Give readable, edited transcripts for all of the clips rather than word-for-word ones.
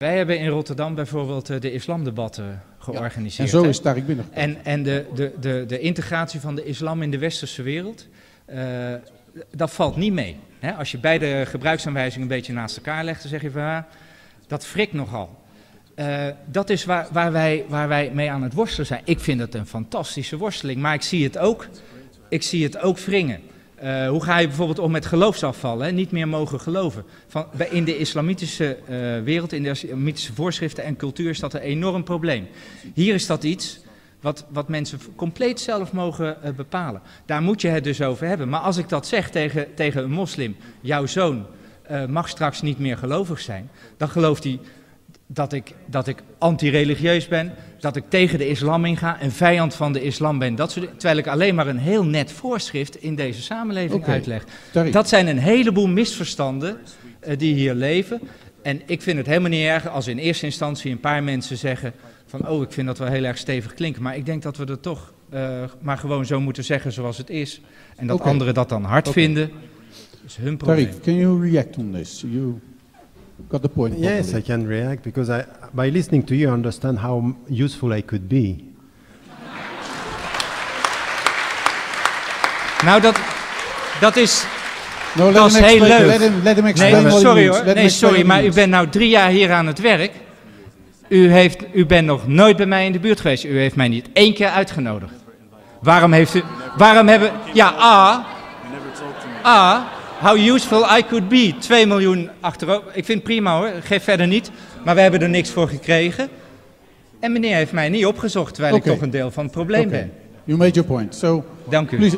Wij hebben in Rotterdam bijvoorbeeld de islamdebatten georganiseerd. En zo is Tariq binnengekomen. En de integratie van de islam in de westerse wereld, dat valt niet mee. Hè? Als je beide gebruiksaanwijzingen een beetje naast elkaar legt, dan zeg je van, dat frikt nogal. Dat is waar wij mee aan het worstelen zijn. Ik vind het een fantastische worsteling, maar ik zie het ook wringen. Hoe ga je bijvoorbeeld om met geloofsafval, hè? Niet meer mogen geloven. In de islamitische wereld, in de islamitische voorschriften en cultuur is dat een enorm probleem. Hier is dat iets wat mensen compleet zelf mogen bepalen. Daar moet je het dus over hebben. Maar als ik dat zeg tegen een moslim, jouw zoon mag straks niet meer gelovig zijn, dan gelooft hij dat ik anti-religieus ben, dat ik tegen de islam inga, een vijand van de islam ben. Terwijl ik alleen maar een heel net voorschrift in deze samenleving uitleg. Dat zijn een heleboel misverstanden die hier leven. En ik vind het helemaal niet erg als in eerste instantie een paar mensen zeggen van, ik vind dat wel heel erg stevig klinken. Maar ik denk dat we er toch maar gewoon zo moeten zeggen zoals het is. En dat anderen dat dan hard vinden, is hun probleem. Tariq, can you react on this? Got the point. Yes, I can react because by listening to you, I understand how useful I could be. Nou, dat is heel leuk. Let him explain. Nee, sorry hoor. Nee, sorry, maar u bent nou 3 jaar hier aan het werk. U bent nog nooit bij mij in de buurt geweest. U heeft mij niet 1 keer uitgenodigd. Waarom hebben... Ja, how useful I could be. 2 miljoen achterover. Ik vind het prima hoor, geef verder niet. Maar we hebben er niks voor gekregen. En meneer heeft mij niet opgezocht, terwijl ik toch een deel van het probleem ben. You made your point. So, dank u.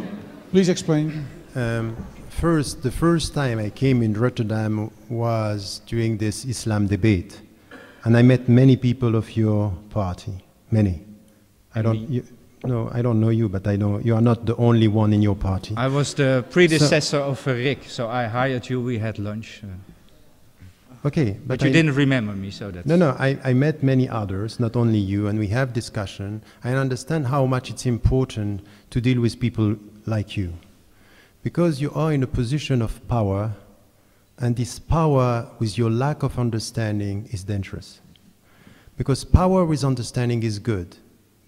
Please explain. The first time I came in Rotterdam was during this Islam debate. And I met many people of your party. Many. I don't know you, but I know you are not the only one in your party. I was the predecessor of Rick, so I hired you, we had lunch. Okay, but you didn't remember me, so that's... No, I met many others, not only you, and we have discussion. I understand how much it's important to deal with people like you. Because you are in a position of power, and this power with your lack of understanding is dangerous. Because power with understanding is good.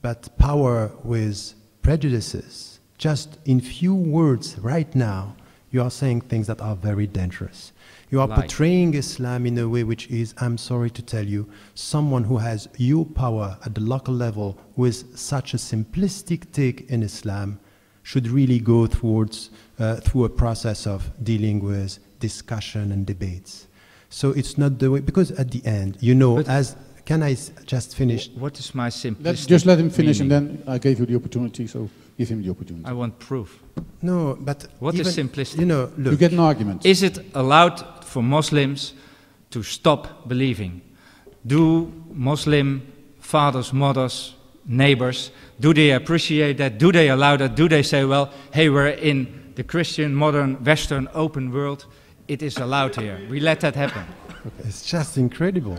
But power with prejudices, just in few words right now, you are saying things that are very dangerous. You are portraying Islam in a way which is, I'm sorry to tell you, someone who has your power at the local level with such a simplistic take in Islam should really go through a process of dealing with discussion and debates. So it's not the way, because at the end, can I just finish? What is my simplistic Just let him finish, meaning? and then I gave you the opportunity, so give him the opportunity. I want proof. No, but what is simplistic? Look, you get an argument. Is it allowed for Muslims to stop believing? Do Muslim fathers, mothers, neighbors, do they appreciate that? Do they allow that? Do they say, well, hey, we're in the Christian, modern, Western, open world. It is allowed here. We let that happen. Okay. It's just incredible.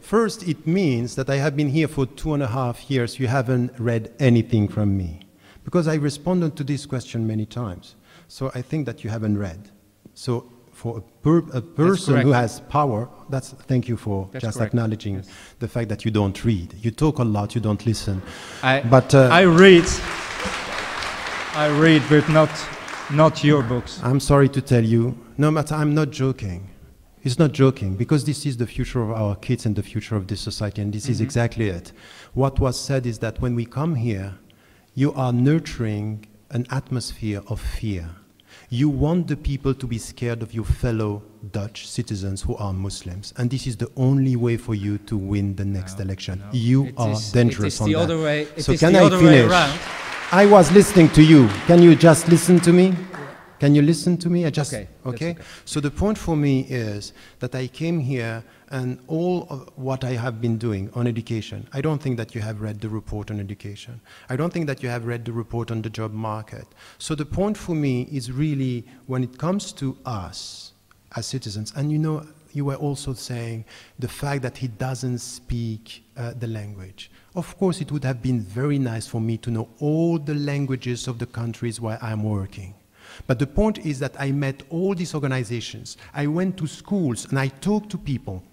First, it means that I have been here for 2.5 years. You haven't read anything from me. Because I responded to this question many times. So I think that you haven't read. So for a person who has power, thank you for just acknowledging the fact that you don't read. You talk a lot, you don't listen. I read, but not your books. I'm sorry to tell you, no, but I'm not joking. He's not joking, because this is the future of our kids and the future of this society, and this is exactly it. What was said is that when we come here, you are nurturing an atmosphere of fear. You want the people to be scared of your fellow Dutch citizens who are Muslims, and this is the only way for you to win the next election. You are dangerous on that. So can I finish? I was listening to you. Can you just listen to me? Can you listen to me? Okay. So the point for me is that I came here, and all of what I have been doing on education, I don't think that you have read the report on education. I don't think that you have read the report on the job market. So the point for me is really, when it comes to us as citizens, and you were also saying the fact that he doesn't speak the language. Of course, it would have been very nice for me to know all the languages of the countries where I'm working. But the point is that I met all these organizations. I went to schools and I talked to people.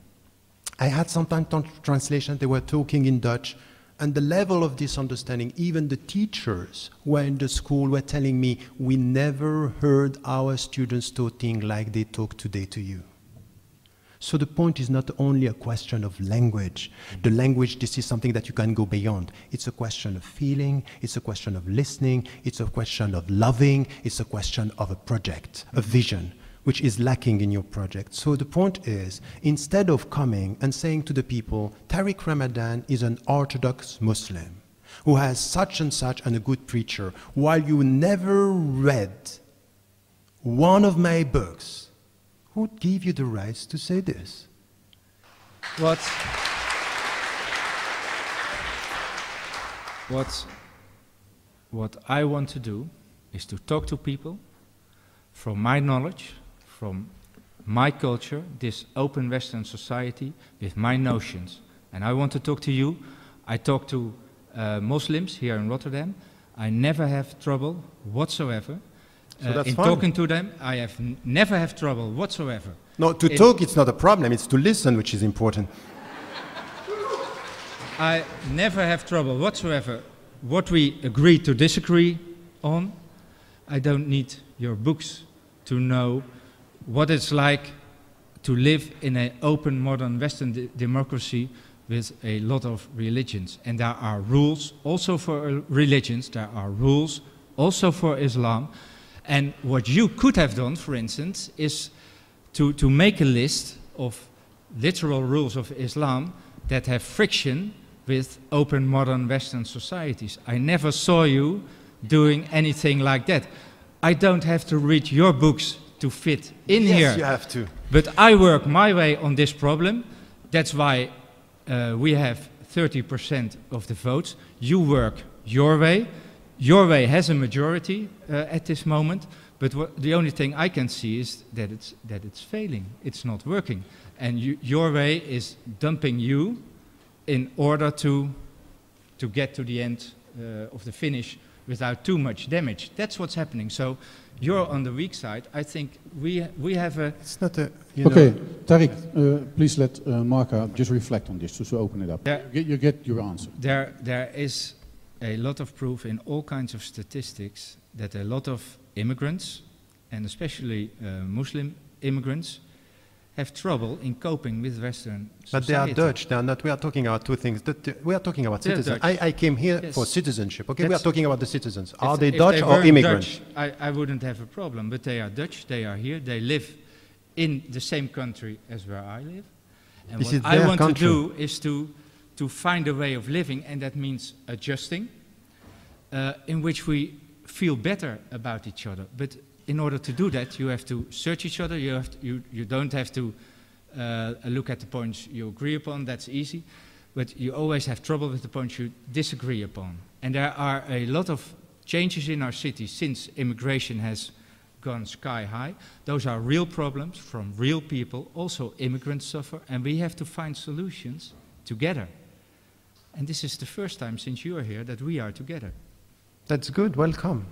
I had sometimes translation, they were talking in Dutch, and the level of this understanding, even the teachers who were in the school were telling me, we never heard our students talking like they talk today to you. So the point is not only a question of language. The language, this is something that you can go beyond. It's a question of feeling, it's a question of listening, it's a question of loving, it's a question of a project, a vision, which is lacking in your project. So the point is, instead of coming and saying to the people, Tariq Ramadan is an Orthodox Muslim who has such and a good preacher, while you never read one of my books, who gave you the rights to say this? What I want to do is to talk to people from my knowledge, from my culture, this open Western society, with my notions. And I want to talk to you. I talk to Muslims here in Rotterdam. I never have trouble whatsoever. So that's in fine. talking to them, I have never have trouble whatsoever. No, to talk, it's not a problem. It's to listen, which is important. I never have trouble whatsoever. What we agree to disagree on, I don't need your books to know what it's like to live in an open, modern Western democracy with a lot of religions. And there are rules also for religions, there are rules also for Islam. And what you could have done, for instance, is to make a list of literal rules of Islam that have friction with open modern Western societies. I never saw you doing anything like that. I don't have to read your books to fit in here. Yes, you have to. But I work my way on this problem. That's why we have 30% of the votes. You work your way. Your way has a majority at this moment, but the only thing I can see is that it's failing. It's not working, and your way is dumping you in order to get to the end of the finish without too much damage. That's what's happening. So you're on the weak side. I think we have a. It's not a. Okay, Tariq, please let Marka just reflect on this to open it up. You get your answer. There is a lot of proof in all kinds of statistics that a lot of immigrants, and especially Muslim immigrants, have trouble in coping with Western society. But they are Dutch, they are not. We are talking about two things. We are talking about citizens. I came here for citizenship, okay? We are talking about the citizens. Are they Dutch or immigrants? Dutch, I wouldn't have a problem, but they are Dutch, they are here, they live in the same country as where I live. And this what I want to do is to find a way of living, and that means adjusting, in which we feel better about each other. But in order to do that, you have to search each other. You don't have to look at the points you agree upon. That's easy. But you always have trouble with the points you disagree upon. And there are a lot of changes in our city since immigration has gone sky high. Those are real problems from real people. Also, immigrants suffer, and we have to find solutions together. And this is the first time since you are here that we are together. That's good. Welcome.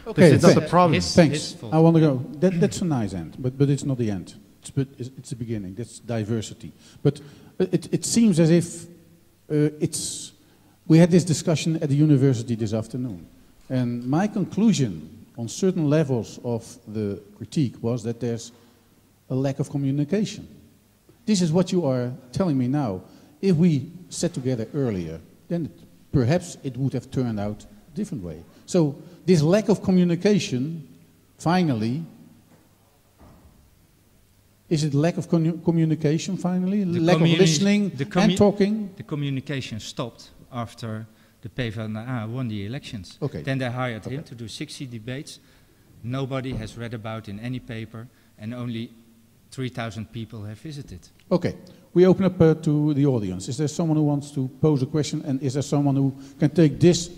Okay, this is not a problem. Thanks. I want to go. That's a nice end, but it's not the end. It's the beginning. That's diversity. But it seems as if we had this discussion at the university this afternoon, and my conclusion on certain levels of the critique was that there's a lack of communication. This is what you are telling me now. If we sat together earlier, then perhaps it would have turned out a different way. So this lack of communication, finally, is it lack of communication finally? Lack of listening and talking? The communication stopped after the PvdA won the elections. Okay. Then they hired him to do 60 debates. Nobody has read about in any paper, and only 3,000 people have visited. Okay. We open up to the audience. Is there someone who wants to pose a question, and is there someone who can take this